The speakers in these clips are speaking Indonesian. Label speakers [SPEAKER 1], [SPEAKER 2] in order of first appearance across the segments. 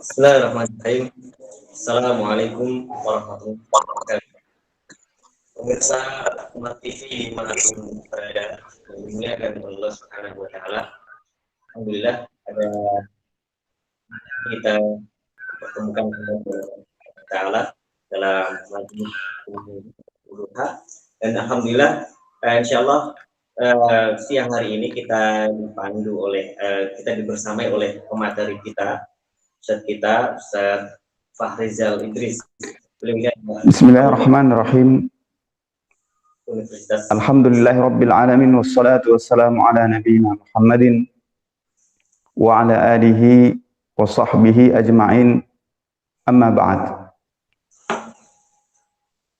[SPEAKER 1] Bismillahirrahmanirrahim. Assalamualaikum warahmatullahi wabarakatuh. Pemirsa Umat TV dimanapun berada, dimuliakan Allah Subhanahu wa Ta'ala. Alhamdulillah, ada kita pertemukan Allah Ta'ala dalam majlis Duha, dan alhamdulillah, insyaallah siang hari ini kita dipandu oleh kita dibersamai oleh pemateri kita, Ustaz Fahrizal Idris.
[SPEAKER 2] Bismillahirrahmanirrahim. Alhamdulillahirabbil alamin wassalatu wassalamu ala nabiyyina Muhammadin wa ala alihi wa sahbihi ajma'in. Amma ba'd.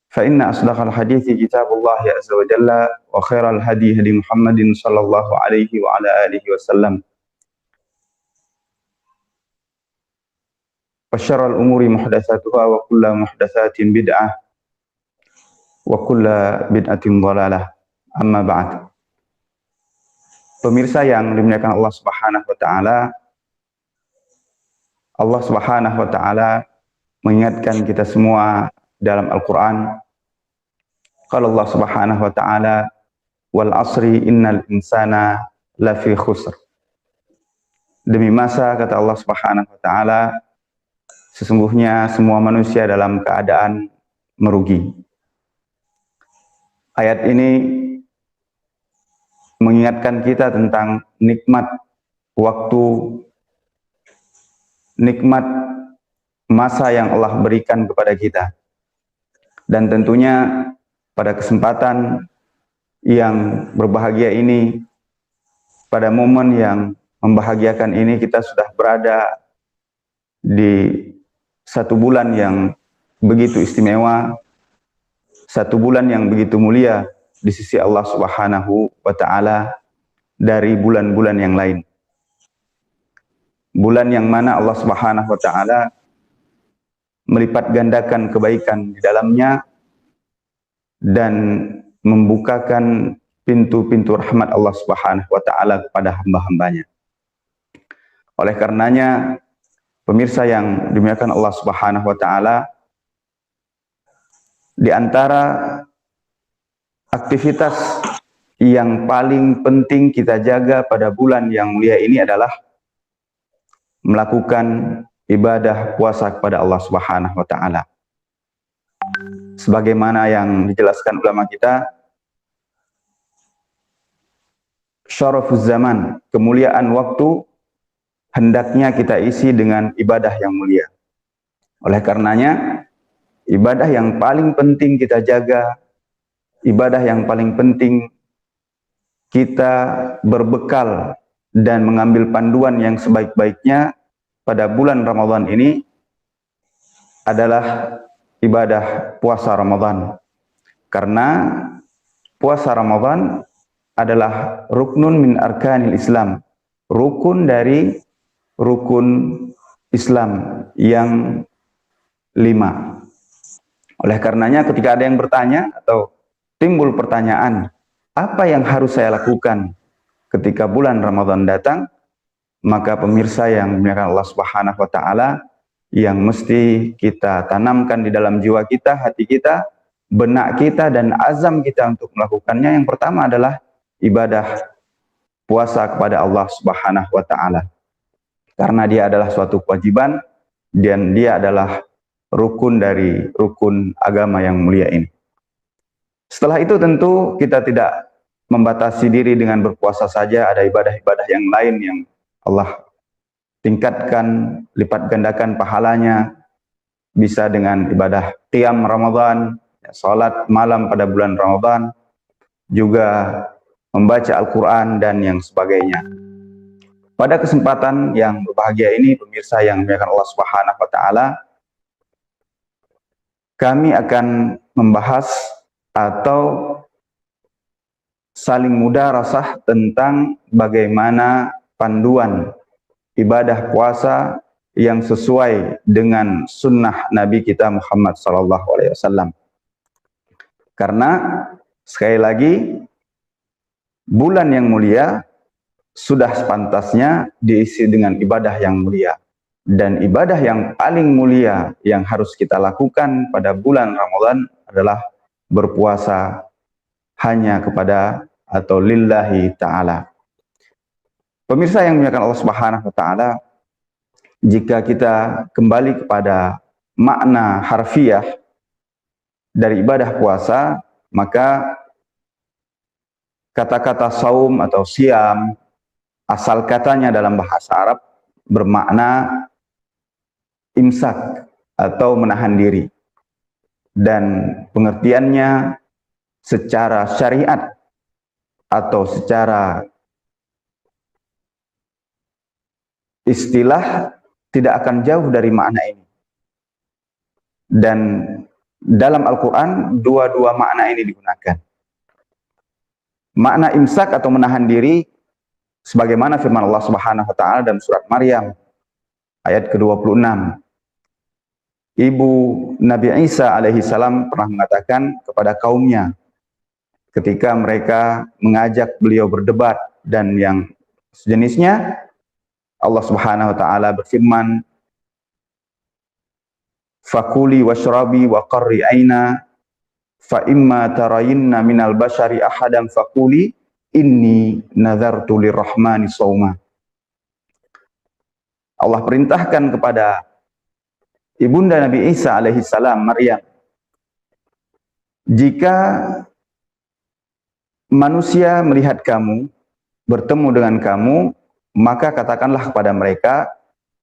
[SPEAKER 2] Fa inna asdaqal hadithi kitabullah azza wa jalla wa khairal hadi hadi Muhammadin sallallahu alaihi wa ala alihi wasallam. Wa syarrul umuri muhdatsatuha wa kullu muhdatsatin bid'ah wa kullu bid'atin dhalalah. Amma ba'd. Pemirsa yang dimuliakan Allah Subhanahu wa taala, Allah Subhanahu wa taala mengingatkan kita semua dalam Al-Qur'an. Qala Allah Subhanahu wa taala, wal asri innal insana lafi khusr. Demi masa, kata Allah Subhanahu wa taala, sesungguhnya semua manusia dalam keadaan merugi. Ayat ini mengingatkan kita tentang nikmat waktu, nikmat masa yang Allah berikan kepada kita. Dan tentunya pada kesempatan yang berbahagia ini, pada momen yang membahagiakan ini, kita sudah berada di satu bulan yang begitu istimewa, satu bulan yang begitu mulia di sisi Allah Subhanahu wa taala dari bulan-bulan yang lain. Bulan yang mana Allah Subhanahu wa taala melipat gandakan kebaikan di dalamnya dan membukakan pintu-pintu rahmat Allah Subhanahu wa taala kepada hamba-hambanya. Oleh karenanya, pemirsa yang dimuliakan Allah Subhanahu wa taala, di antara aktivitas yang paling penting kita jaga pada bulan yang mulia ini adalah melakukan ibadah puasa kepada Allah Subhanahu wa taala. Sebagaimana yang dijelaskan ulama kita, syarafuz zaman, kemuliaan waktu, hendaknya kita isi dengan ibadah yang mulia. Oleh karenanya, ibadah yang paling penting kita jaga, ibadah yang paling penting kita berbekal dan mengambil panduan yang sebaik-baiknya pada bulan Ramadan ini adalah ibadah puasa Ramadan. Karena puasa Ramadan adalah ruknun min arkanil Islam, rukun dari rukun Islam yang 5. Oleh karenanya, ketika ada yang bertanya atau timbul pertanyaan, apa yang harus saya lakukan ketika bulan Ramadan datang? Maka pemirsa yang dimuliakan Allah Subhanahu wa taala, yang mesti kita tanamkan di dalam jiwa kita, hati kita, benak kita, dan azam kita untuk melakukannya, yang pertama adalah ibadah puasa kepada Allah Subhanahu wa taala. Karena dia adalah suatu kewajiban dan dia adalah rukun dari rukun agama yang mulia ini. Setelah itu tentu kita tidak membatasi diri dengan berpuasa saja, ada ibadah-ibadah yang lain yang Allah tingkatkan, lipat gandakan pahalanya, bisa dengan ibadah qiyam Ramadan, salat malam pada bulan Ramadan, juga membaca Al-Quran dan yang sebagainya. Pada kesempatan yang berbahagia ini, pemirsa yang dimuliakan Allah Subhanahu wa taala, kami akan membahas atau saling mudarasah tentang bagaimana panduan ibadah puasa yang sesuai dengan sunnah Nabi kita Muhammad SAW. Karena sekali lagi, bulan yang mulia sudah sepantasnya diisi dengan ibadah yang mulia. Dan ibadah yang paling mulia yang harus kita lakukan pada bulan Ramadan adalah berpuasa hanya kepada atau lillahi ta'ala. Pemirsa yang dimuliakan Allah Subhanahu wa taala, jika kita kembali kepada makna harfiah dari ibadah puasa, maka kata-kata saum atau siam asal katanya dalam bahasa Arab bermakna imsak atau menahan diri, dan pengertiannya secara syariat atau secara istilah tidak akan jauh dari makna ini. Dan dalam Al-Quran dua-dua makna ini digunakan. Makna imsak atau menahan diri sebagaimana firman Allah Subhanahu wa taala dalam surat Maryam ayat ke-26. Ibu Nabi Isa alaihi salam pernah mengatakan kepada kaumnya ketika mereka mengajak beliau berdebat dan yang sejenisnya, Allah Subhanahu wa taala berfirman, "Fakuli washrabi wa qarri aina fa imma tarayinna minal bashari ahadan fakuli inni nazartu lirrahmani shauma." Allah perintahkan kepada ibunda Nabi Isa alaihi salam, Maryam, jika manusia melihat kamu, bertemu dengan kamu, maka katakanlah kepada mereka,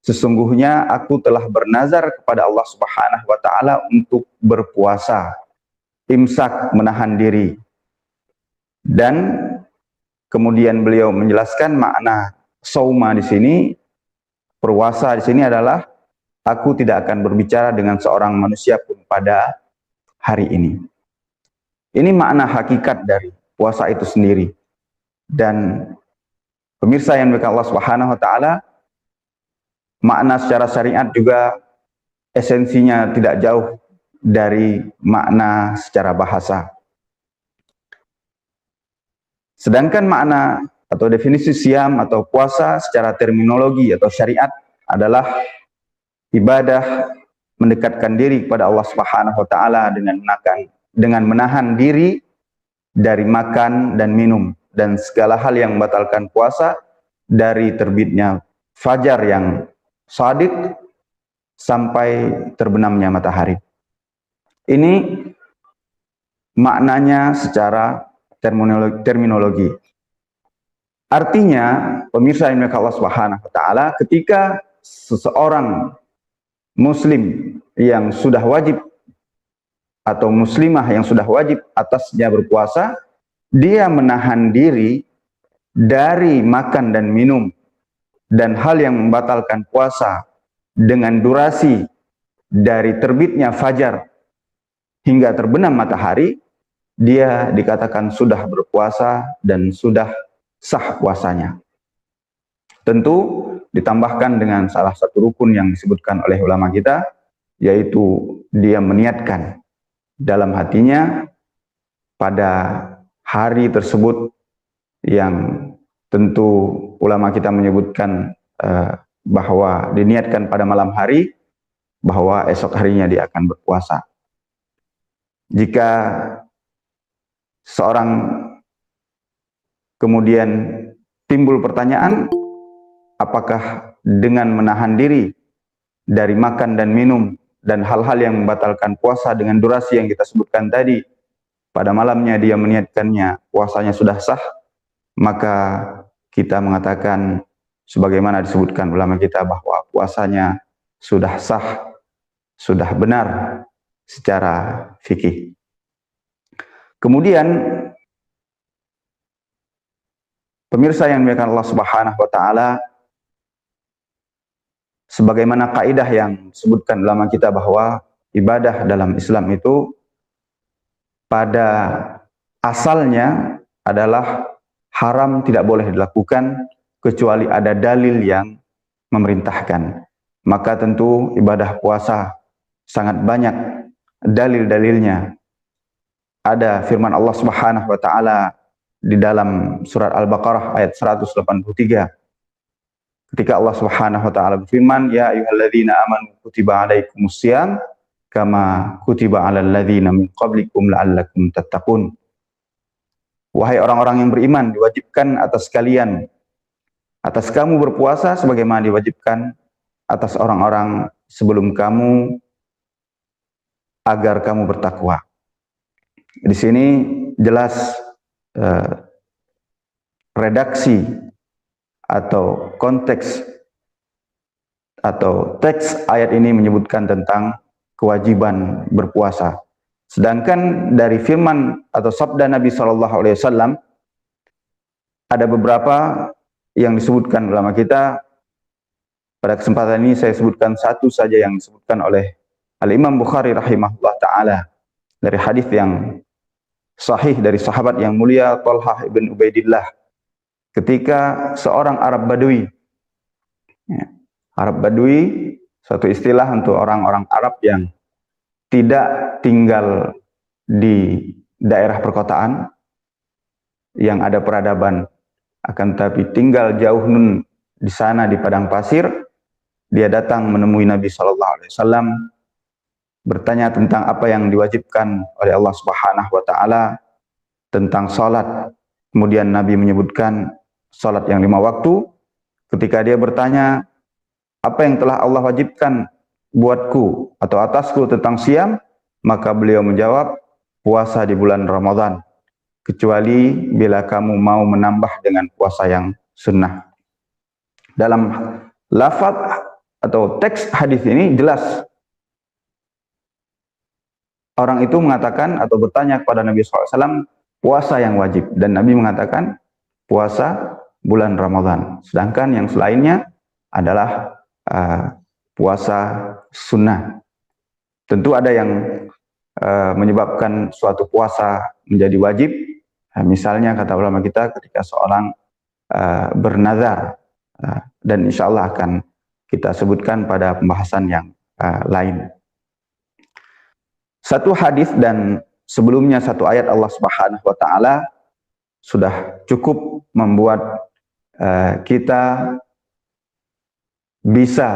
[SPEAKER 2] sesungguhnya aku telah bernazar kepada Allah Subhanahu wa taala untuk berpuasa, imsak, menahan diri. Dan kemudian beliau menjelaskan makna sauma di sini, puasa di sini adalah aku tidak akan berbicara dengan seorang manusia pun pada hari ini. Ini makna hakikat dari puasa itu sendiri. Dan pemirsa yang dimuliakan Allah Subhanahu wa taala, makna secara syariat juga esensinya tidak jauh dari makna secara bahasa. Sedangkan makna atau definisi siam atau puasa secara terminologi atau syariat adalah ibadah mendekatkan diri kepada Allah Subhanahu wa taala dengan menahan diri dari makan dan minum dan segala hal yang membatalkan puasa dari terbitnya fajar yang shadiq sampai terbenamnya matahari. Ini maknanya secara terminologi. Artinya, pemirsa yang dimuliakan Allah Subhanahu wa taala, ketika seseorang muslim yang sudah wajib atau muslimah yang sudah wajib atasnya berpuasa, dia menahan diri dari makan dan minum dan hal yang membatalkan puasa dengan durasi dari terbitnya fajar hingga terbenam matahari, dia dikatakan sudah berpuasa dan sudah sah puasanya. Tentu ditambahkan dengan salah satu rukun yang disebutkan oleh ulama kita, yaitu dia meniatkan dalam hatinya pada hari tersebut yang tentu ulama kita menyebutkan bahwa diniatkan pada malam hari, bahwa esok harinya dia akan berpuasa. Jika seorang kemudian timbul pertanyaan, apakah dengan menahan diri dari makan dan minum dan hal-hal yang membatalkan puasa dengan durasi yang kita sebutkan tadi, pada malamnya dia meniatkannya, puasanya sudah sah, maka kita mengatakan sebagaimana disebutkan ulama kita bahwa puasanya sudah sah, sudah benar secara fikih. Kemudian pemirsa yang dimuliakan Allah Subhanahu wa taala, sebagaimana kaidah yang disebutkan ulama kita bahwa ibadah dalam Islam itu pada asalnya adalah haram, tidak boleh dilakukan kecuali ada dalil yang memerintahkan. Maka tentu ibadah puasa sangat banyak dalil-dalilnya. Ada firman Allah Subhanahu wa taala di dalam surat Al-Baqarah ayat 183. ketika Allah Subhanahu wa taala berfirman, "Ya ayyuhalladzina amanu kutiba alaikumusiyam kama kutiba alal ladzina min qablikum la'allakum tattaqun." Wahai orang-orang yang beriman, diwajibkan atas kalian, atas kamu berpuasa sebagaimana diwajibkan atas orang-orang sebelum kamu agar kamu bertakwa. Di sini jelas redaksi atau konteks atau teks ayat ini menyebutkan tentang kewajiban berpuasa. Sedangkan dari firman atau sabda Nabi SAW ada beberapa yang disebutkan ulama kita. Pada kesempatan ini saya sebutkan satu saja yang disebutkan oleh Al-Imam Bukhari rahimahullah ta'ala dari hadis yang sahih dari sahabat yang mulia Talhah ibn Ubaidillah, ketika seorang Arab Badui, Arab Badui suatu istilah untuk orang-orang Arab yang tidak tinggal di daerah perkotaan yang ada peradaban, akan tapi tinggal jauh nun di sana di padang pasir. Dia datang menemui Nabi SAW, bertanya tentang apa yang diwajibkan oleh Allah Subhanahu wa taala tentang salat. Kemudian Nabi menyebutkan salat yang 5 waktu. Ketika dia bertanya, apa yang telah Allah wajibkan buatku atau atasku tentang siam, maka beliau menjawab, puasa di bulan Ramadan, kecuali bila kamu mau menambah dengan puasa yang sunnah. Dalam lafaz atau teks hadis ini jelas orang itu mengatakan atau bertanya kepada Nabi SAW puasa yang wajib, dan Nabi mengatakan puasa bulan Ramadan, sedangkan yang selainnya adalah puasa sunnah. Tentu ada yang menyebabkan suatu puasa menjadi wajib, misalnya kata ulama kita ketika seorang bernazar, dan insya Allah akan kita sebutkan pada pembahasan yang lain. Satu hadis dan sebelumnya satu ayat Allah Subhanahu wa taala sudah cukup membuat kita bisa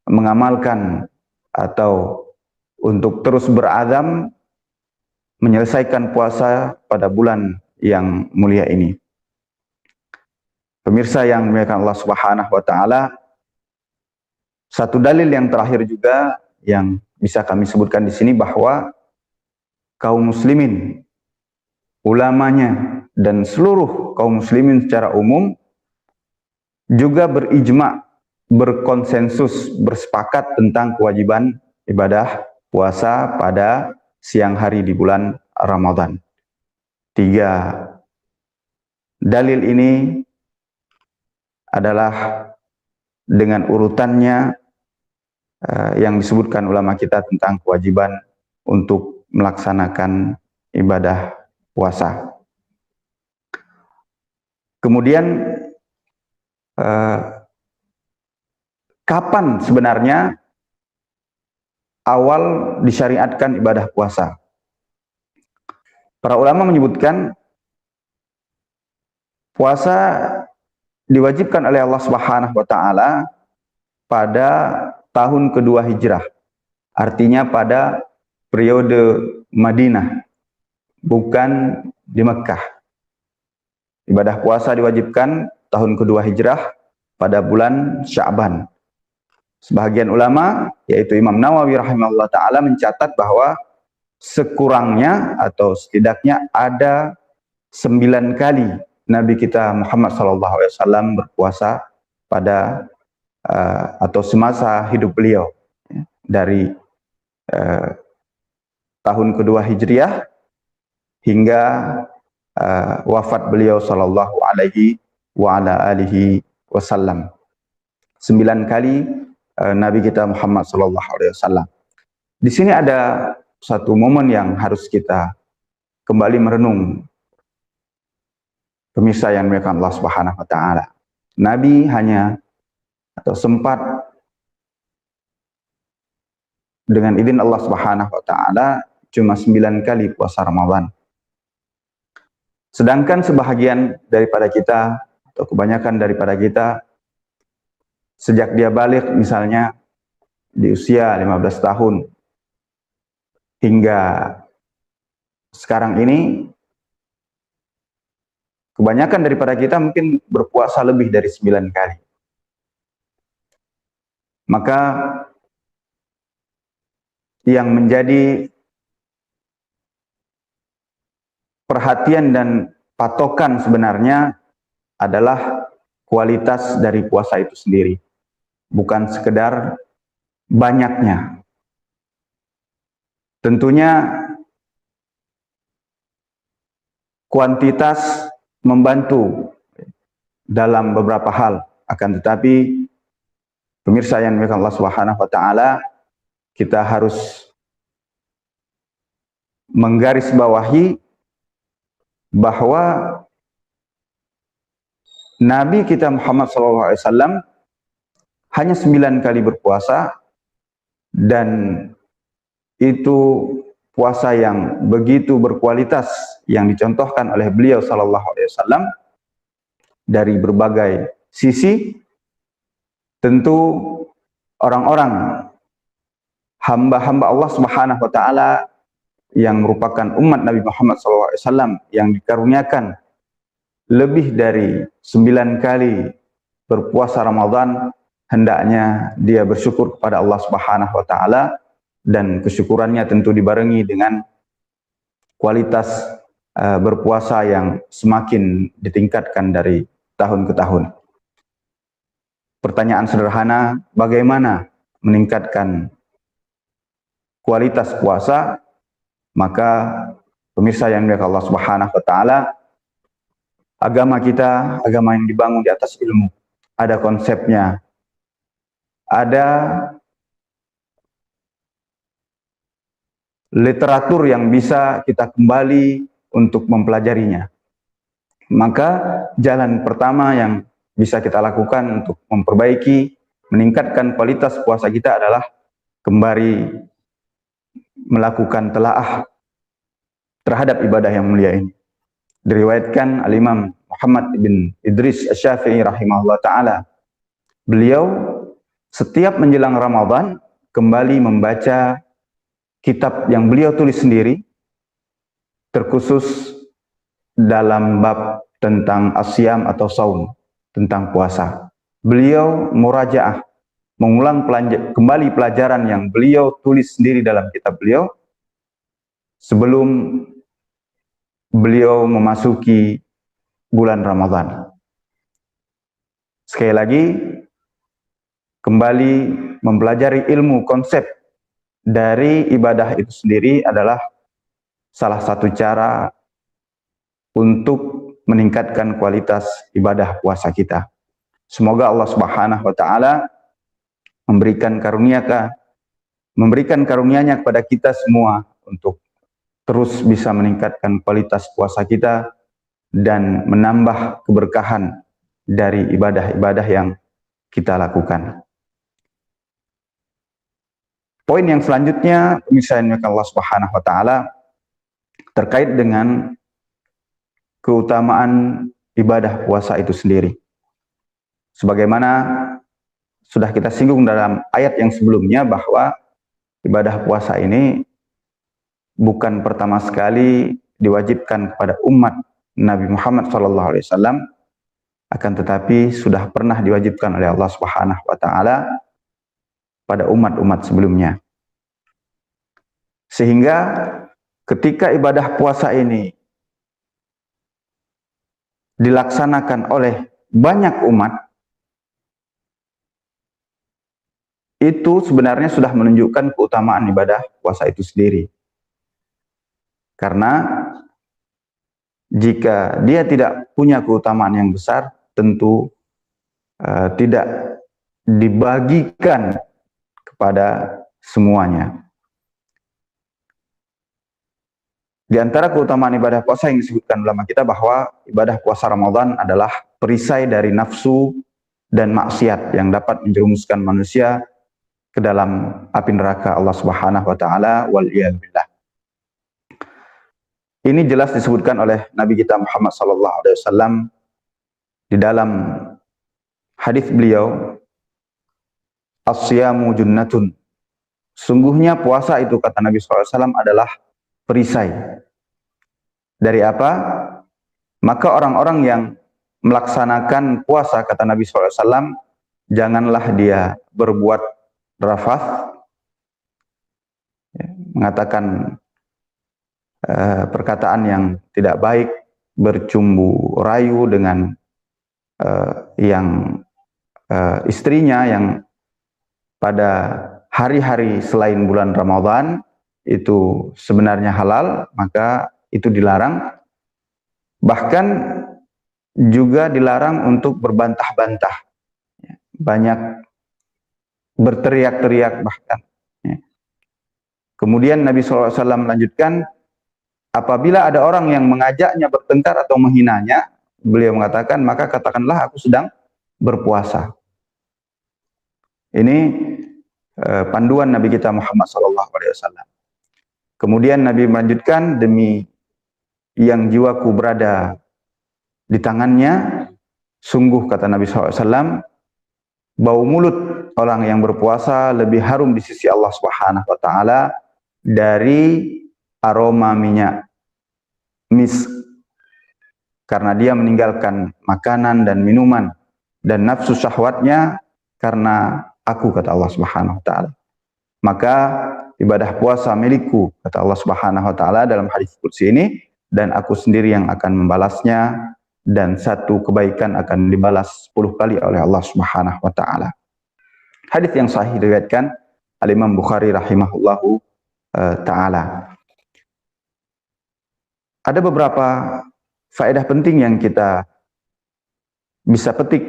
[SPEAKER 2] mengamalkan atau untuk terus berazam menyelesaikan puasa pada bulan yang mulia ini. Pemirsa yang dimuliakan Allah Subhanahu wa taala, satu dalil yang terakhir juga yang bisa kami sebutkan di sini bahwa kaum muslimin, ulamanya dan seluruh kaum muslimin secara umum juga berijma, berkonsensus, bersepakat tentang kewajiban ibadah puasa pada siang hari di bulan Ramadan. 3 dalil ini adalah dengan urutannya yang disebutkan ulama kita tentang kewajiban untuk melaksanakan ibadah puasa. Kemudian kapan sebenarnya awal disyariatkan ibadah puasa? Para ulama menyebutkan puasa diwajibkan oleh Allah Subhanahu wa taala pada tahun kedua hijrah. Artinya pada periode Madinah, bukan di Mekkah. Ibadah puasa diwajibkan tahun kedua hijrah pada bulan Sya'ban. Sebagian ulama, yaitu Imam Nawawi rahimahullah ta'ala, mencatat bahwa sekurangnya atau setidaknya ada 9 kali Nabi kita Muhammad SAW berpuasa pada atau semasa hidup beliau, dari tahun kedua Hijriah hingga wafat beliau sallallahu alaihi wa ala alihi wasallam. 9 kali Nabi kita Muhammad sallallahu alaihi wasallam. Di sini ada satu momen yang harus kita kembali merenung, pemirsa yang dimuliakan Allah Subhanahu wa taala. Nabi hanya atau sempat dengan izin Allah Subhanahu wa taala cuma 9 kali puasa Ramadan. Sedangkan sebahagian daripada kita atau kebanyakan daripada kita sejak dia balik misalnya di usia 15 tahun hingga sekarang ini, kebanyakan daripada kita mungkin berpuasa lebih dari 9 kali. Maka yang menjadi perhatian dan patokan sebenarnya adalah kualitas dari puasa itu sendiri, bukan sekedar banyaknya. Tentunya kuantitas membantu dalam beberapa hal, akan tetapi pemirsa yang dimuliakan Allah Subhanahu wa taala, kita harus menggarisbawahi bahwa Nabi kita Muhammad SAW hanya 9 kali berpuasa, dan itu puasa yang begitu berkualitas yang dicontohkan oleh beliau SAW dari berbagai sisi. Tentu orang-orang hamba-hamba Allah Subhanahu wa taala yang merupakan umat Nabi Muhammad SAW yang dikaruniakan lebih dari 9 kali berpuasa Ramadan, hendaknya dia bersyukur kepada Allah Subhanahu wa taala, dan kesyukurannya tentu dibarengi dengan kualitas berpuasa yang semakin ditingkatkan dari tahun ke tahun. Pertanyaan sederhana, bagaimana meningkatkan kualitas puasa? Maka pemirsa yang dimuliakan Allah Subhanahu wa taala, agama kita agama yang dibangun di atas ilmu, ada konsepnya, ada literatur yang bisa kita kembali untuk mempelajarinya. Maka jalan pertama yang bisa kita lakukan untuk memperbaiki, meningkatkan kualitas puasa kita adalah kembali melakukan telaah terhadap ibadah yang mulia ini. Diriwayatkan Al-Imam Muhammad bin Idris Asy-Syafi'i rahimahullah ta'ala, beliau setiap menjelang Ramadan kembali membaca kitab yang beliau tulis sendiri, terkhusus dalam bab tentang asyam atau saum, tentang puasa. Beliau murajaah, mengulang kembali pelajaran yang beliau tulis sendiri dalam kitab beliau sebelum beliau memasuki bulan Ramadan. Sekali lagi, kembali mempelajari ilmu konsep dari ibadah itu sendiri adalah salah satu cara untuk meningkatkan kualitas ibadah puasa kita. Semoga Allah Subhanahu wa taala memberikan karunia-Nya kepada kita semua untuk terus bisa meningkatkan kualitas puasa kita dan menambah keberkahan dari ibadah-ibadah yang kita lakukan. Poin yang selanjutnya, misalnya Allah Subhanahu wa taala, terkait dengan keutamaan ibadah puasa itu sendiri. Sebagaimana sudah kita singgung dalam ayat yang sebelumnya, bahwa ibadah puasa ini bukan pertama sekali diwajibkan kepada umat Nabi Muhammad SAW, akan tetapi sudah pernah diwajibkan oleh Allah Subhanahu wa taala pada umat-umat sebelumnya. Sehingga ketika ibadah puasa ini dilaksanakan oleh banyak umat, itu sebenarnya sudah menunjukkan keutamaan ibadah puasa itu sendiri. Karena jika dia tidak punya keutamaan yang besar, tentu tidak dibagikan kepada semuanya. Di antara keutamaan ibadah puasa yang disebutkan ulama kita, bahwa ibadah puasa Ramadan adalah perisai dari nafsu dan maksiat yang dapat menjerumuskan manusia ke dalam api neraka Allah Subhanahu wa taala, wal iyad billah. Ini jelas disebutkan oleh Nabi kita Muhammad sallallahu alaihi wasallam di dalam hadis beliau As-siyamu junnatun. Sungguhnya puasa itu, kata Nabi SAW, adalah perisai. Dari apa? Maka orang-orang yang melaksanakan puasa, kata Nabi SAW, janganlah dia berbuat rafath, mengatakan perkataan yang tidak baik, bercumbu rayu dengan istrinya yang pada hari-hari selain bulan Ramadan itu sebenarnya halal, maka itu dilarang. Bahkan juga dilarang untuk berbantah-bantah, banyak berteriak-teriak bahkan. Kemudian Nabi SAW melanjutkan, apabila ada orang yang mengajaknya bertengkar atau menghinanya, beliau mengatakan, maka katakanlah aku sedang berpuasa. Ini panduan Nabi kita Muhammad SAW. Kemudian Nabi melanjutkan, demi yang jiwaku berada di tangannya, sungguh, kata Nabi SAW, bau mulut orang yang berpuasa lebih harum di sisi Allah Subhanahu wa Ta'ala dari aroma minyak misk, karena dia meninggalkan makanan dan minuman, dan nafsu syahwatnya karena aku, kata Allah Subhanahu wa Ta'ala. Maka ibadah puasa milikku, kata Allah Subhanahu wa Ta'ala dalam hadis qudsi ini, dan aku sendiri yang akan membalasnya, dan satu kebaikan akan dibalas 10 kali oleh Allah Subhanahu wa Ta'ala. Hadis yang sahih diriwayatkan Al-Imam Bukhari rahimahullahu ta'ala. Ada beberapa faedah penting yang kita bisa petik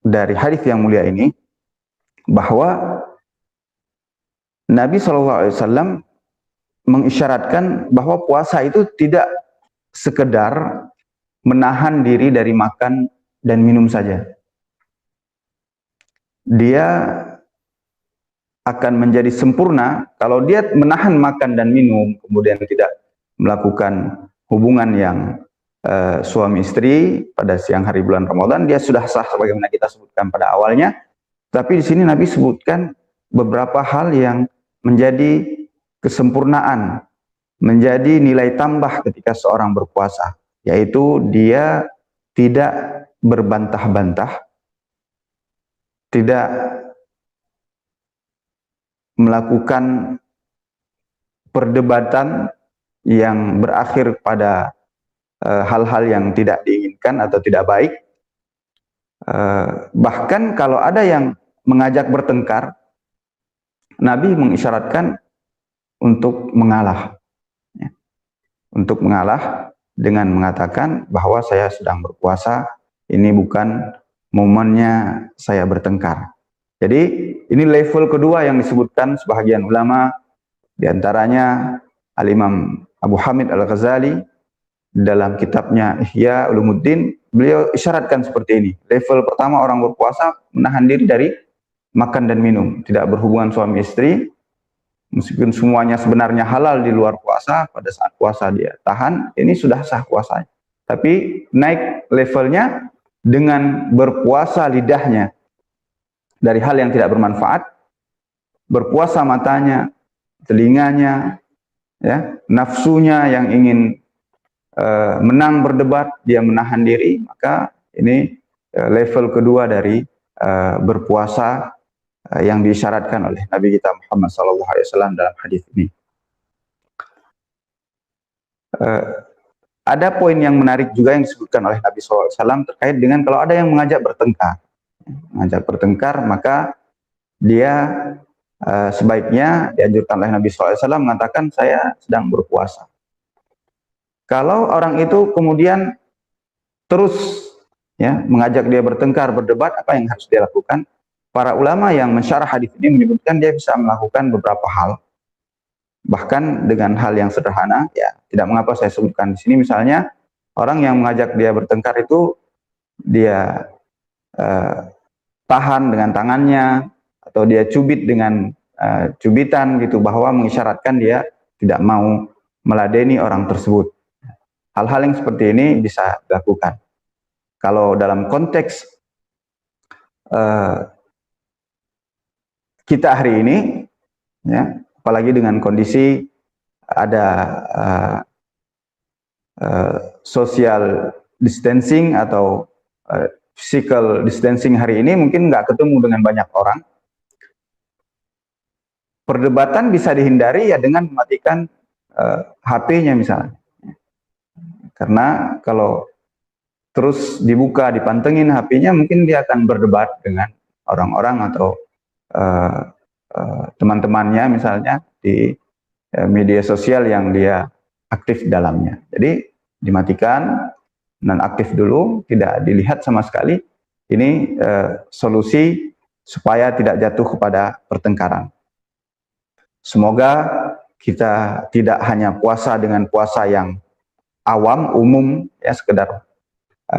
[SPEAKER 2] dari hadis yang mulia ini, bahwa Nabi SAW mengisyaratkan bahwa puasa itu tidak sekedar menahan diri dari makan dan minum saja. Dia akan menjadi sempurna kalau dia menahan makan dan minum, kemudian tidak melakukan hubungan yang suami istri pada siang hari bulan Ramadan, dia sudah sah sebagaimana kita sebutkan pada awalnya. Tapi di sini Nabi sebutkan beberapa hal yang menjadi kesempurnaan, menjadi nilai tambah ketika seorang berpuasa, yaitu dia tidak berbantah-bantah, tidak melakukan perdebatan yang berakhir pada hal-hal yang tidak diinginkan atau tidak baik. Bahkan kalau ada yang mengajak bertengkar, Nabi mengisyaratkan untuk mengalah, untuk mengalah dengan mengatakan bahwa saya sedang berpuasa, ini bukan momennya saya bertengkar. Jadi ini level kedua yang disebutkan sebahagian ulama, diantaranya Al-Imam Abu Hamid Al-Ghazali dalam kitabnya Ihya Ulumuddin, beliau isyaratkan seperti ini. Level pertama, orang berpuasa menahan diri dari makan dan minum, tidak berhubungan suami istri, meskipun semuanya sebenarnya halal di luar puasa, pada saat puasa dia tahan, ini sudah sah puasanya. Tapi naik levelnya dengan berpuasa lidahnya dari hal yang tidak bermanfaat, berpuasa matanya, telinganya, ya, nafsunya yang ingin menang berdebat, dia menahan diri, maka ini level kedua dari berpuasa yang diisyaratkan oleh Nabi kita Muhammad SAW dalam hadis ini. Ada poin yang menarik juga yang disebutkan oleh Nabi SAW terkait dengan kalau ada yang mengajak bertengkar, maka dia sebaiknya dianjurkan oleh Nabi SAW mengatakan saya sedang berpuasa. Kalau orang itu kemudian terus mengajak dia bertengkar, berdebat, apa yang harus dia lakukan? Para ulama yang mensyarah hadis ini menyebutkan dia bisa melakukan beberapa hal, bahkan dengan hal yang sederhana. Ya, tidak mengapa saya sebutkan di sini. Misalnya orang yang mengajak dia bertengkar itu dia tahan dengan tangannya, atau dia cubit dengan cubitan gitu, bahwa mengisyaratkan dia tidak mau meladeni orang tersebut. Hal-hal yang seperti ini bisa dilakukan. Kalau dalam konteks kita hari ini, ya, apalagi dengan kondisi ada social distancing atau physical distancing hari ini, mungkin nggak ketemu dengan banyak orang. Perdebatan bisa dihindari ya dengan mematikan HP-nya misalnya. Karena kalau terus dibuka, dipantengin HP-nya, mungkin dia akan berdebat dengan orang-orang atau teman-temannya misalnya di media sosial yang dia aktif dalamnya. Jadi dimatikan, nonaktif dulu, tidak dilihat sama sekali. Ini solusi supaya tidak jatuh kepada pertengkaran. Semoga kita tidak hanya puasa dengan puasa yang awam, umum, ya, sekedar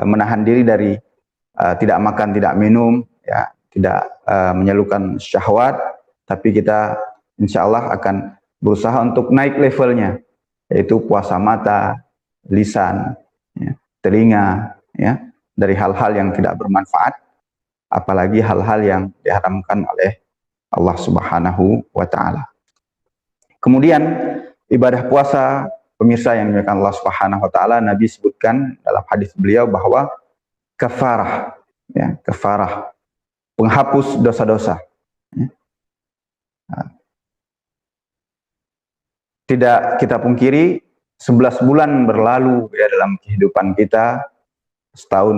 [SPEAKER 2] menahan diri dari tidak makan, tidak minum, ya, tidak menyalurkan syahwat, tapi kita insya Allah akan berusaha untuk naik levelnya, yaitu puasa mata, lisan, ya, telinga, ya, dari hal-hal yang tidak bermanfaat, apalagi hal-hal yang diharamkan oleh Allah Subhanahu wa Ta'ala. Kemudian ibadah puasa, pemirsa yang dimuliakan Allah Subhanahu wa Ta'ala, Nabi sebutkan dalam hadis beliau bahwa kafarah, ya, kafarah, penghapus dosa-dosa. Ya. Tidak kita pungkiri, 11 bulan berlalu ya dalam kehidupan kita, setahun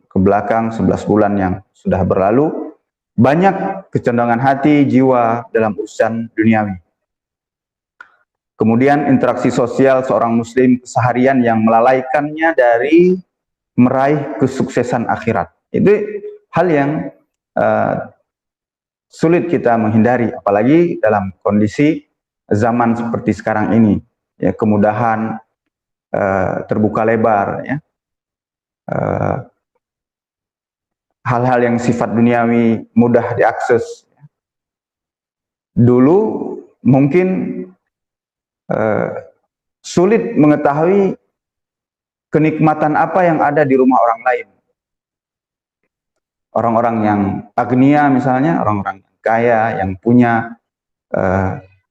[SPEAKER 2] ke belakang, 11 bulan yang sudah berlalu, banyak kecenderungan hati, jiwa dalam urusan duniawi. Kemudian interaksi sosial seorang muslim keseharian yang melalaikannya dari meraih kesuksesan akhirat. Itu hal yang sulit kita menghindari, apalagi dalam kondisi zaman seperti sekarang ini. Ya, kemudahan terbuka lebar, ya. Hal-hal yang sifat duniawi mudah diakses. Dulu mungkin sulit mengetahui kenikmatan apa yang ada di rumah orang lain. Orang-orang yang agnia misalnya, orang-orang kaya yang punya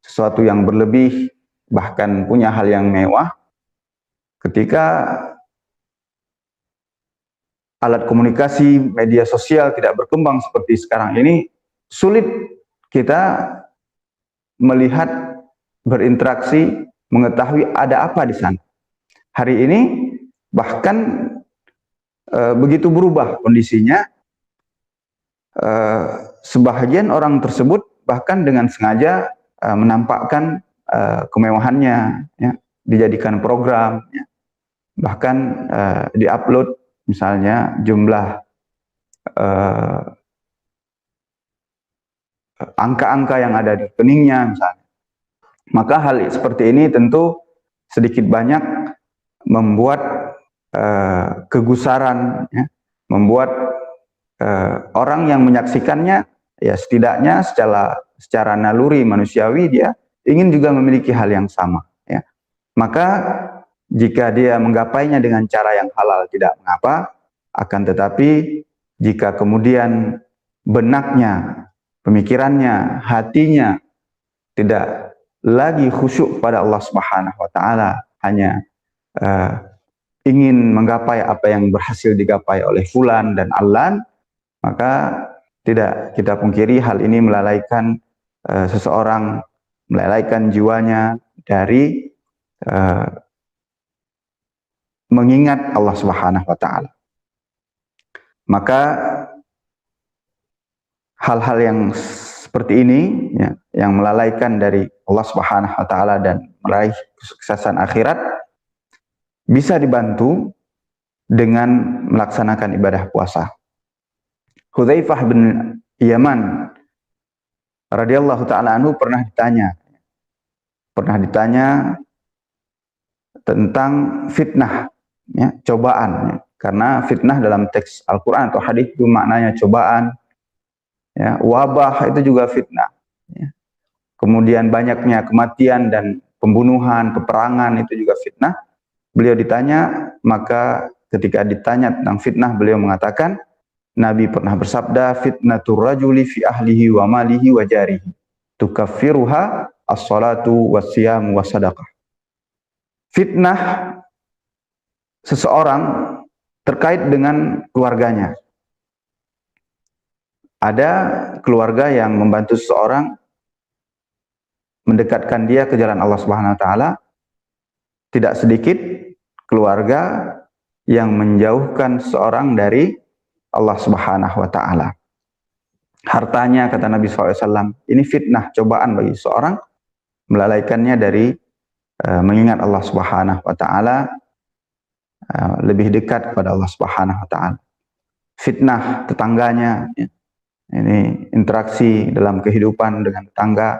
[SPEAKER 2] sesuatu yang berlebih, bahkan punya hal yang mewah, ketika alat komunikasi media sosial tidak berkembang seperti sekarang ini, sulit kita melihat, berinteraksi, mengetahui ada apa di sana. Hari ini bahkan begitu berubah kondisinya, sebahagian orang tersebut bahkan dengan sengaja menampakkan kemewahannya, ya, dijadikan program, ya, bahkan diupload misalnya jumlah angka-angka yang ada di rekeningnya misalnya. Maka hal seperti ini tentu sedikit banyak membuat kegusaran, ya, membuat orang yang menyaksikannya, ya, setidaknya secara naluri manusiawi dia ingin juga memiliki hal yang sama, ya. Maka jika dia menggapainya dengan cara yang halal tidak mengapa, akan tetapi jika kemudian benaknya, pemikirannya, hatinya tidak lagi khusyuk pada Allah Subhanahu wa Ta'ala, hanya ingin menggapai apa yang berhasil digapai oleh fulan dan allan, maka tidak kita pungkiri hal ini melalaikan seseorang, melalaikan jiwanya dari mengingat Allah Subhanahu wa Ta'ala. Maka hal-hal yang seperti ini, ya, yang melalaikan dari Allah Subhanahu wa Ta'ala dan meraih kesuksesan akhirat, bisa dibantu dengan melaksanakan ibadah puasa. Hudzaifah bin Yaman radhiyallahu ta'ala anhu pernah ditanya tentang fitnah, ya, cobaan, ya. Karena fitnah dalam teks Al-Quran atau hadis itu maknanya cobaan, ya, wabah itu juga fitnah, ya. Kemudian banyaknya kematian dan pembunuhan, peperangan itu juga fitnah. Beliau ditanya, maka ketika ditanya tentang fitnah, beliau mengatakan, Nabi pernah bersabda, fitnatur rajuli fi ahlihi wa malihi wa jarihi tukaffiruha as-salatu was-siyamu was-sadaqah. Fitnah seseorang terkait dengan keluarganya. Ada keluarga yang membantu seseorang mendekatkan dia ke jalan Allah Subhanahu wa taala. Tidak sedikit keluarga yang menjauhkan seseorang dari Allah Subhanahu wa taala. Hartanya, kata Nabi SAW, ini fitnah, cobaan bagi seseorang, melalaikannya dari mengingat Allah Subhanahu wa taala, lebih dekat kepada Allah Subhanahu wa taala. Fitnah tetangganya, ya. Ini interaksi dalam kehidupan dengan tetangga,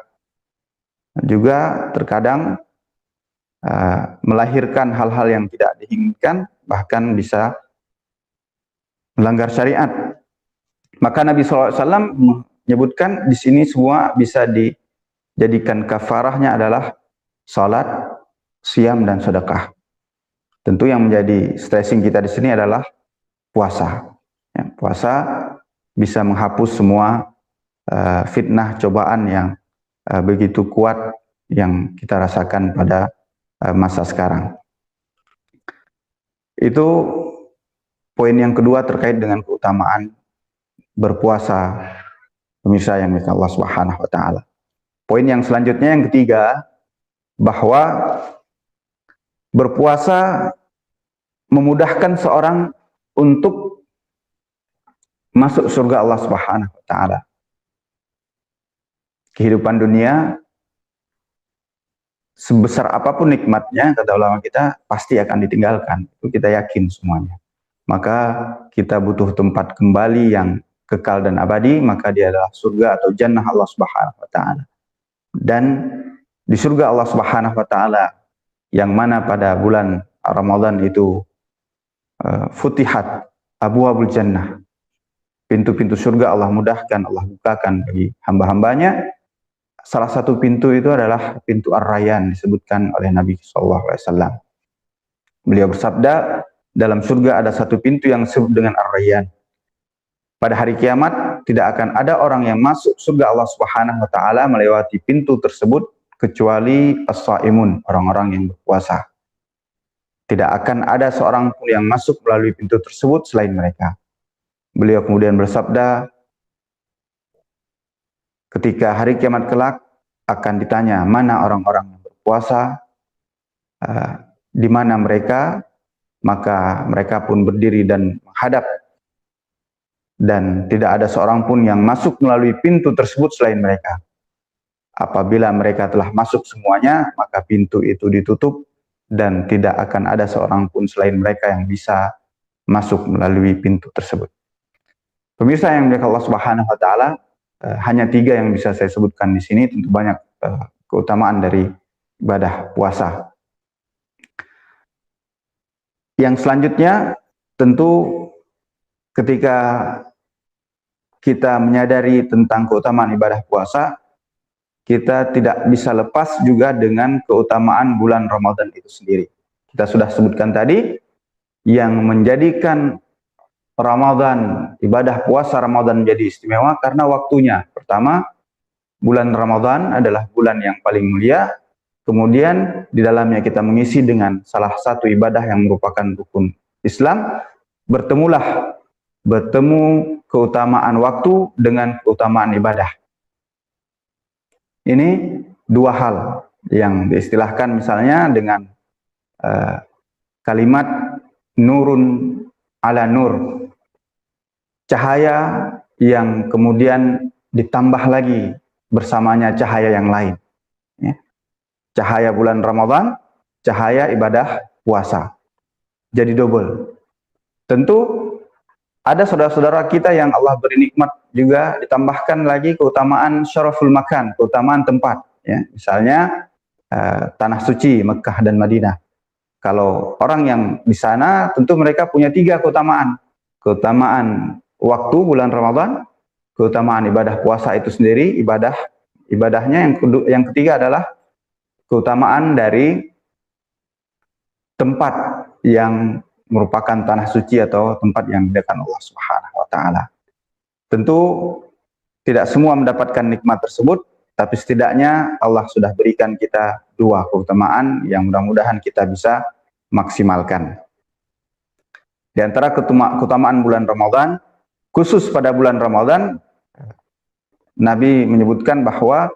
[SPEAKER 2] juga terkadang melahirkan hal-hal yang tidak diinginkan, bahkan bisa melanggar syariat. Maka Nabi SAW menyebutkan di sini semua bisa dijadikan kafarahnya adalah salat, siam, dan sedekah. Tentu yang menjadi stressing kita di sini adalah puasa. Ya, puasa bisa menghapus semua fitnah, cobaan yang begitu kuat yang kita rasakan pada masa sekarang. Itu poin yang kedua terkait dengan keutamaan berpuasa, pemirsa yang dimuliakan Allah Subhanahu wa taala. Poin yang selanjutnya, yang ketiga, bahwa berpuasa memudahkan seorang untuk masuk surga Allah Subhanahu wa taala. Kehidupan dunia sebesar apapun nikmatnya, kata ulama kita, pasti akan ditinggalkan. Itu kita yakin semuanya. Maka kita butuh tempat kembali yang kekal dan abadi, maka dia adalah surga atau jannah Allah Subhanahu wa taala. Dan di surga Allah Subhanahu wa taala, yang mana pada bulan Ramadan itu futihat abwabul jannah, pintu-pintu surga Allah mudahkan, Allah bukakan bagi hamba-hambanya. Salah satu pintu itu adalah pintu Ar-Rayyan, disebutkan oleh Nabi SAW. Beliau bersabda, dalam surga ada satu pintu yang disebut dengan Ar-Rayyan. Pada hari kiamat tidak akan ada orang yang masuk surga Allah Subhanahu wa taala melewati pintu tersebut kecuali as-shaimun, orang-orang yang berpuasa. Tidak akan ada seorang pun yang masuk melalui pintu tersebut selain mereka. Beliau kemudian bersabda, ketika hari kiamat kelak akan ditanya, mana orang-orang yang berpuasa, di mana mereka, maka mereka pun berdiri dan menghadap, dan tidak ada seorang pun yang masuk melalui pintu tersebut selain mereka. Apabila mereka telah masuk semuanya, maka pintu itu ditutup dan tidak akan ada seorang pun selain mereka yang bisa masuk melalui pintu tersebut. Pemirsa yang dimuliakan Allah Subhanahu wa taala, hanya 3 yang bisa saya sebutkan di sini. Tentu banyak keutamaan dari ibadah puasa. Yang selanjutnya, tentu ketika kita menyadari tentang keutamaan ibadah puasa, kita tidak bisa lepas juga dengan keutamaan bulan Ramadan itu sendiri. Kita sudah sebutkan tadi, yang menjadikan Ramadan, ibadah puasa Ramadan menjadi istimewa karena waktunya. Pertama, bulan Ramadan adalah bulan yang paling mulia. Kemudian di dalamnya kita mengisi dengan salah satu ibadah yang merupakan rukun Islam. Bertemu keutamaan waktu dengan keutamaan ibadah. Ini 2 hal yang diistilahkan misalnya dengan kalimat nurun ala nur. Cahaya yang kemudian ditambah lagi bersamanya cahaya yang lain. Ya. Cahaya bulan Ramadan, cahaya ibadah puasa. Jadi double. Tentu ada saudara-saudara kita yang Allah beri nikmat juga ditambahkan lagi keutamaan syaraful makan, keutamaan tempat. Ya. Misalnya tanah suci Mekah dan Madinah. Kalau orang yang di sana tentu mereka punya 3 keutamaan. Keutamaan waktu bulan Ramadan, keutamaan ibadah puasa itu sendiri, ibadahnya. Yang ketiga adalah keutamaan dari tempat yang merupakan tanah suci atau tempat yang didekat Allah Subhanahu wa wa ta'ala. Tentu tidak semua mendapatkan nikmat tersebut, tapi setidaknya Allah sudah berikan kita dua keutamaan yang mudah-mudahan kita bisa maksimalkan. Di antara keutamaan bulan Ramadan, khusus pada bulan Ramadan, Nabi menyebutkan bahwa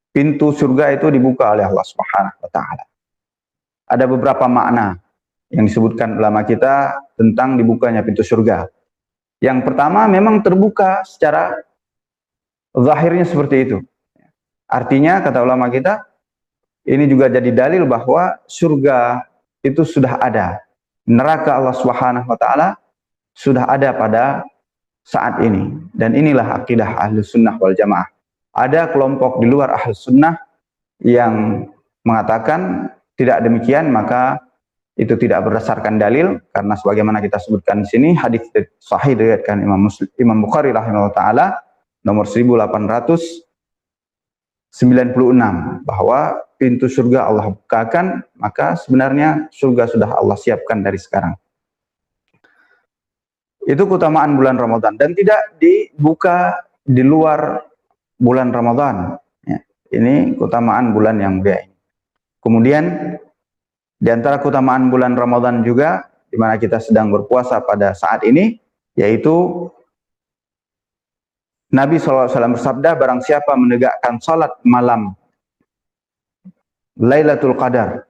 [SPEAKER 2] pintu surga itu dibuka oleh Allah Subhanahu wa taala. Ada beberapa makna yang disebutkan ulama kita tentang dibukanya pintu surga. Yang pertama, memang terbuka secara zahirnya seperti itu. Artinya, kata ulama kita, ini juga jadi dalil bahwa surga itu sudah ada. Neraka Allah Subhanahu wa taala sudah ada pada saat ini. Dan inilah akidah Ahlus Sunnah wal Jamaah. Ada kelompok di luar Ahlus Sunnah yang mengatakan tidak demikian, maka itu tidak berdasarkan dalil, karena sebagaimana kita sebutkan di sini, hadis sahih diriwayatkan Imam Bukhari rahimahullah taala nomor 1896, bahwa pintu surga Allah bukakan, maka sebenarnya surga sudah Allah siapkan dari sekarang. Itu keutamaan bulan Ramadan, dan tidak dibuka di luar bulan Ramadan. Ya, ini keutamaan bulan yang mulia ini. Kemudian di antara keutamaan bulan Ramadan juga, di mana kita sedang berpuasa pada saat ini, yaitu Nabi SAW bersabda, barang siapa menegakkan salat malam Lailatul Qadar,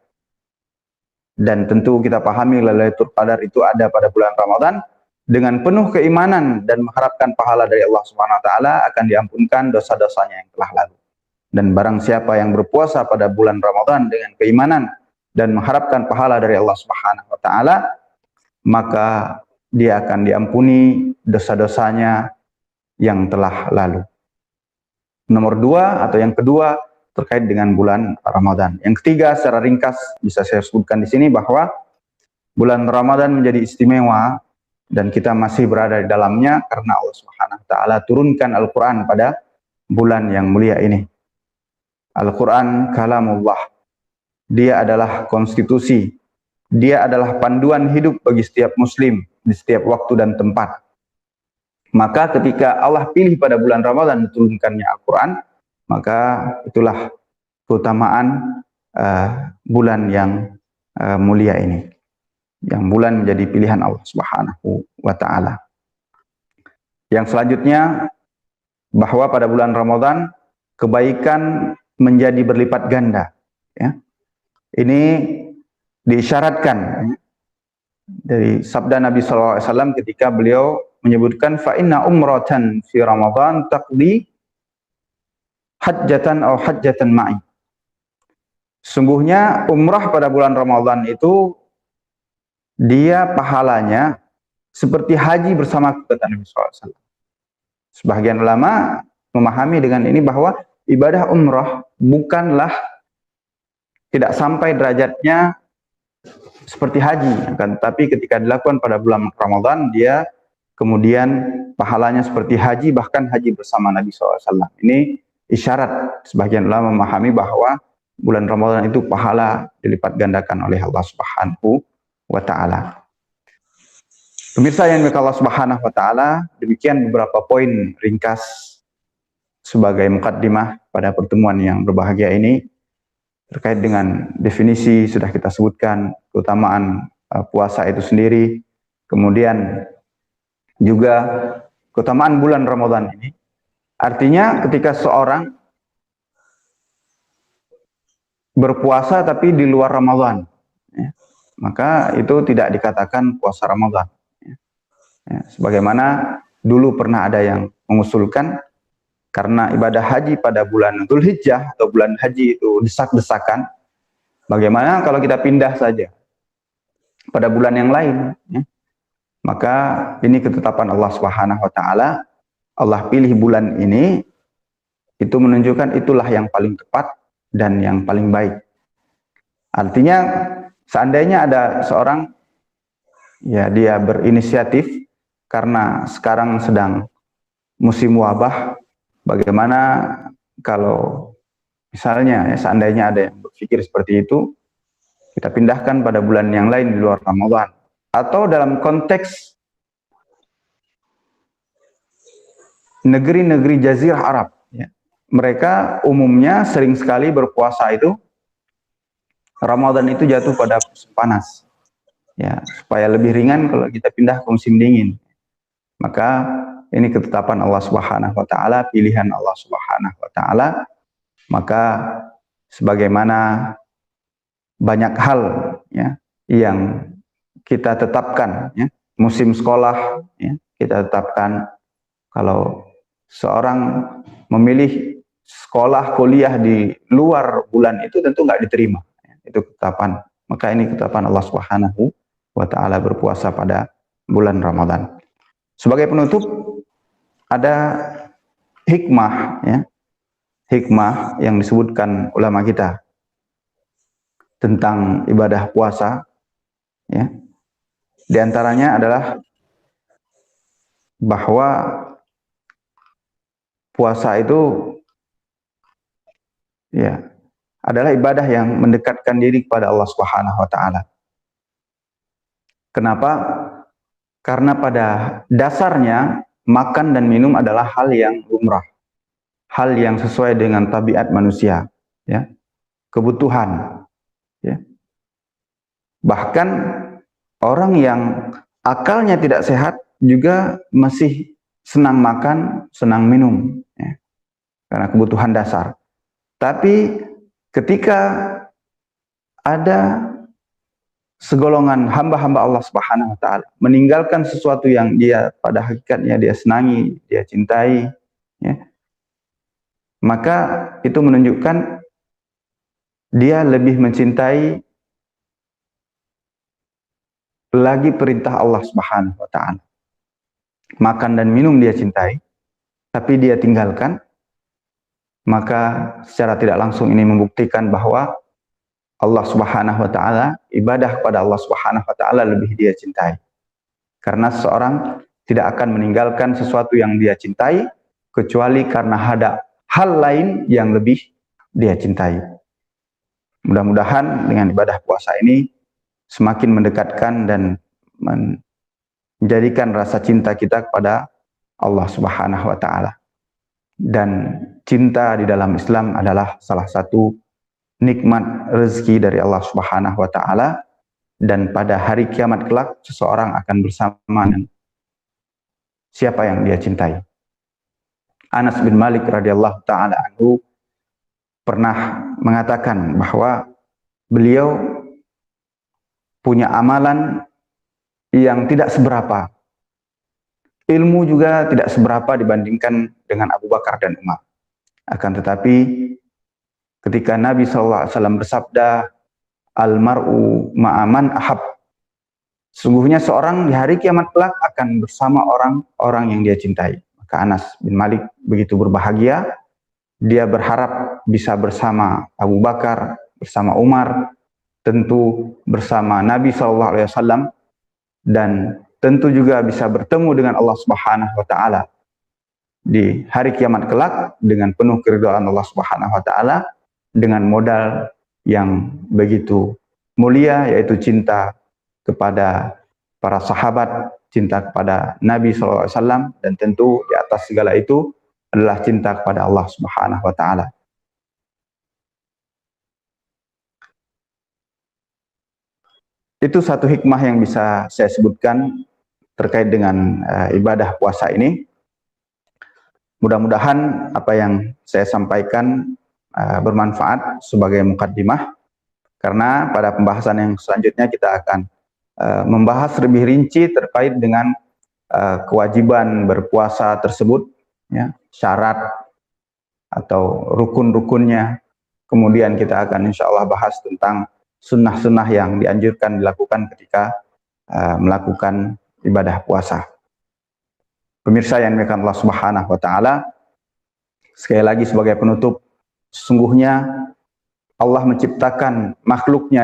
[SPEAKER 2] dan tentu kita pahami Lailatul Qadar itu ada pada bulan Ramadan, dengan penuh keimanan dan mengharapkan pahala dari Allah Subhanahu wa taala, akan diampunkan dosa-dosanya yang telah lalu. Dan barang siapa yang berpuasa pada bulan Ramadan dengan keimanan dan mengharapkan pahala dari Allah Subhanahu wa taala, maka dia akan diampuni dosa-dosanya yang telah lalu. Nomor dua, atau yang kedua, terkait dengan bulan Ramadan. Yang ketiga, secara ringkas bisa saya sebutkan di sini bahwa bulan Ramadan menjadi istimewa dan kita masih berada di dalamnya karena Allah Subhanahu wa taala turunkan Al-Qur'an pada bulan yang mulia ini. Al-Qur'an kalamullah. Dia adalah konstitusi. Dia adalah panduan hidup bagi setiap muslim di setiap waktu dan tempat. Maka ketika Allah pilih pada bulan Ramadan diturunkannya Al-Quran, maka itulah keutamaan bulan yang mulia ini. Yang bulan menjadi pilihan Allah Subhanahu wa taala. Yang selanjutnya, bahwa pada bulan Ramadan kebaikan menjadi berlipat ganda. Ya. Ini diisyaratkan dari sabda Nabi SAW ketika beliau menyebutkan fa inna umratan fi Ramadan taqdi hajjatan atau hajjatan ma'i. Sungguhnya umrah pada bulan Ramadan itu dia pahalanya seperti haji bersama kata Nabi SAW. Sebagian ulama memahami dengan ini bahwa ibadah umrah bukanlah tidak sampai derajatnya seperti haji, kan? Tapi ketika dilakukan pada bulan Ramadan, dia kemudian pahalanya seperti haji, bahkan haji bersama Nabi SAW. Ini isyarat sebagian ulama memahami bahwa bulan Ramadan itu pahala dilipat gandakan oleh Allah Subhanahu wa taala. Pemirsa yang dimuliakan Allah Subhanahu wa taala, demikian beberapa poin ringkas sebagai mukaddimah pada pertemuan yang berbahagia ini. Terkait dengan definisi sudah kita sebutkan, keutamaan puasa itu sendiri, kemudian juga keutamaan bulan Ramadan ini. Artinya ketika seorang berpuasa tapi di luar Ramadan, ya, maka itu tidak dikatakan puasa Ramadan. Ya, sebagaimana dulu pernah ada yang mengusulkan, karena ibadah haji pada bulan Dzulhijjah atau bulan haji itu desak-desakan, bagaimana kalau kita pindah saja pada bulan yang lain? Ya? Maka ini ketetapan Allah Subhanahu wa taala. Allah pilih bulan ini, itu menunjukkan itulah yang paling tepat dan yang paling baik. Artinya seandainya ada seorang, ya dia berinisiatif karena sekarang sedang musim wabah, bagaimana kalau misalnya ya, seandainya ada yang berpikir seperti itu, kita pindahkan pada bulan yang lain di luar Ramadan. Atau dalam konteks negeri-negeri Jazirah Arab. Ya. Mereka umumnya sering sekali berpuasa itu, Ramadan itu jatuh pada musim panas. Ya, supaya lebih ringan kalau kita pindah ke musim dingin. Maka ini ketetapan Allah Subhanahu wa taala, pilihan Allah Subhanahu wa taala. Maka sebagaimana banyak hal ya yang kita tetapkan ya, musim sekolah ya, kita tetapkan kalau seorang memilih sekolah kuliah di luar bulan itu tentu nggak diterima. Itu ketetapan. Maka ini ketetapan Allah Subhanahu wa taala berpuasa pada bulan Ramadan. Sebagai penutup ada hikmah ya. Hikmah yang disebutkan ulama kita tentang ibadah puasa ya. Di antaranya adalah bahwa puasa itu ya adalah ibadah yang mendekatkan diri kepada Allah Subhanahu wa taala. Kenapa? Karena pada dasarnya makan dan minum adalah hal yang lumrah. Hal yang sesuai dengan tabiat manusia, ya. Kebutuhan, ya. Bahkan orang yang akalnya tidak sehat juga masih senang makan, senang minum, ya. Karena kebutuhan dasar. Tapi ketika ada segolongan hamba-hamba Allah Subhanahu wa taala meninggalkan sesuatu yang dia pada hakikatnya dia senangi, dia cintai, ya, maka itu menunjukkan dia lebih mencintai lagi perintah Allah Subhanahu wa taala. Makan dan minum dia cintai, tapi dia tinggalkan, maka secara tidak langsung ini membuktikan bahwa Allah Subhanahu wa taala, ibadah kepada Allah Subhanahu wa taala lebih dia cintai. Karena seseorang tidak akan meninggalkan sesuatu yang dia cintai kecuali karena ada hal lain yang lebih dia cintai. Mudah-mudahan dengan ibadah puasa ini semakin mendekatkan dan menjadikan rasa cinta kita kepada Allah Subhanahu wa taala. Dan cinta di dalam Islam adalah salah satu nikmat rezeki dari Allah Subhanahu wa taala, dan pada hari kiamat kelak seseorang akan bersama dengan siapa yang dia cintai. Anas bin Malik radhiyallahu taala anhu pernah mengatakan bahwa beliau punya amalan yang tidak seberapa. Ilmu juga tidak seberapa dibandingkan dengan Abu Bakar dan Umar. Akan tetapi ketika Nabi SAW bersabda, Al-mar'u ma'aman ahab. Sungguhnya seorang di hari kiamat kelak akan bersama orang-orang yang dia cintai. Maka Anas bin Malik begitu berbahagia. Dia berharap bisa bersama Abu Bakar, bersama Umar, tentu bersama Nabi SAW, dan tentu juga bisa bertemu dengan Allah Subhanahu wa taala di hari kiamat kelak dengan penuh keridhaan Allah Subhanahu wa taala, dengan modal yang begitu mulia, yaitu cinta kepada para sahabat, cinta kepada Nabi SAW, dan tentu di atas segala itu adalah cinta kepada Allah Subhanahu wa taala. Itu satu hikmah yang bisa saya sebutkan terkait dengan ibadah puasa ini. Mudah-mudahan apa yang saya sampaikan bermanfaat sebagai mukaddimah, karena pada pembahasan yang selanjutnya kita akan membahas lebih rinci terkait dengan kewajiban berpuasa tersebut, ya, syarat atau rukun-rukunnya. Kemudian kita akan insya Allah bahas tentang sunnah-sunnah yang dianjurkan dilakukan ketika melakukan ibadah puasa. Pemirsa yang dimuliakan Allah Subhanahu wa taala, sekali lagi sebagai penutup, sesungguhnya Allah menciptakan makhluknya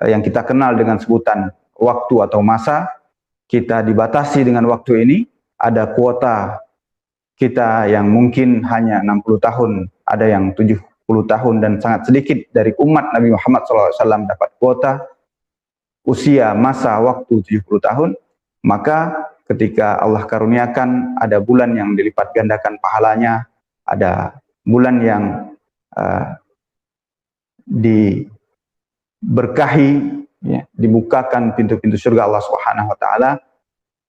[SPEAKER 2] yang kita kenal dengan sebutan waktu atau masa. Kita dibatasi dengan waktu ini, ada kuota kita yang mungkin hanya 60 tahun, ada yang 70 tahun, dan sangat sedikit dari umat Nabi Muhammad SAW dapat kuota usia masa waktu 70 tahun. Maka ketika Allah karuniakan ada bulan yang dilipat gandakan pahalanya, ada bulan yang diberkahi, ya, dibukakan pintu-pintu surga Allah Subhanahu wa taala,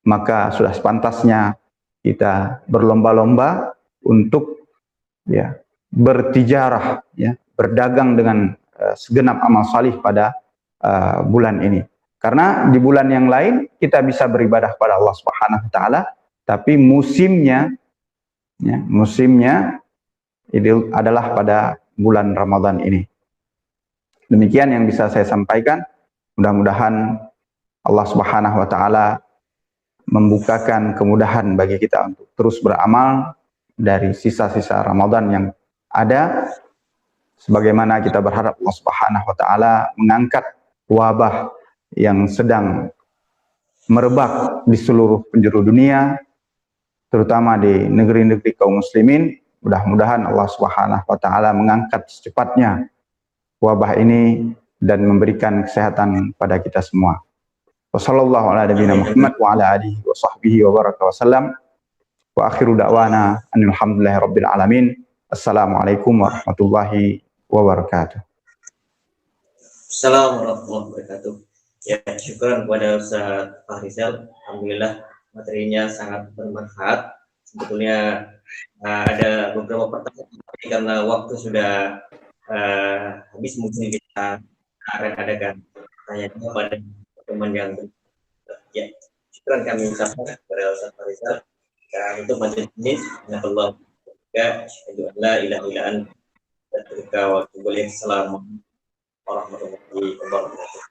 [SPEAKER 2] maka sudah sepantasnya kita berlomba-lomba untuk, ya, bertijarah, ya, berdagang dengan segenap amal salih pada bulan ini. Karena di bulan yang lain kita bisa beribadah pada Allah Subhanahu wa taala, tapi musimnya, ya, musimnya itu adalah pada bulan Ramadan ini. Demikian yang bisa saya sampaikan. Mudah-mudahan Allah Subhanahu wa taala membukakan kemudahan bagi kita untuk terus beramal dari sisa-sisa Ramadan yang ada, sebagaimana kita berharap Allah Subhanahu wa taala mengangkat wabah yang sedang merebak di seluruh penjuru dunia, terutama di negeri-negeri kaum muslimin. Mudah-mudahan Allah Subhanahu wa taala mengangkat secepatnya wabah ini dan memberikan kesehatan pada kita semua. Wassallallahu ala nabiyina Muhammad wa ala alihi wa sahbihi wa baraka wa sallam. Wa akhiru da'wana alhamdulillahi rabbil alamin. Assalamualaikum warahmatullahi wabarakatuh.
[SPEAKER 1] Assalamualaikum warahmatullahi wabarakatuh. Ya, syukuran kepada Ustaz Fahrizal. Alhamdulillah materinya sangat bermanfaat. Sebetulnya ada beberapa pertanyaan, karena waktu sudah habis, mungkin kita akan adakan pertanyaan kepada teman yang ya. Syukuran kami ucapkan kepada Ustaz Fahrizal. Dan untuk majelis ini, Allah ya, la ilaha illa anta, wa atubu ilaik. Assalamualaikum warahmatullahi wabarakatuh.